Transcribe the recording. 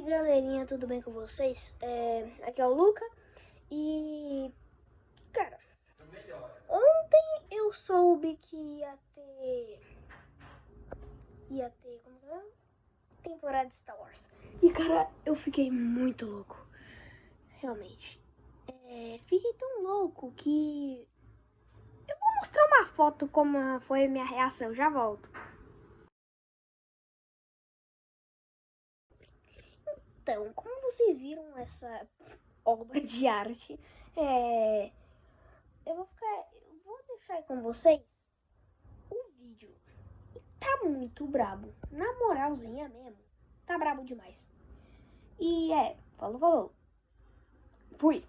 Galerinha, tudo bem com vocês? Aqui é o Luca e, cara, ontem eu soube que ia ter como é? Temporada de Star Wars. E, cara, eu fiquei muito louco, realmente. Fiquei tão louco que eu vou mostrar uma foto como foi a minha reação, já volto. Então, como vocês viram essa obra de arte, eu vou deixar aí com vocês o vídeo. E tá muito brabo, na moralzinha mesmo, tá brabo demais. E falou, fui.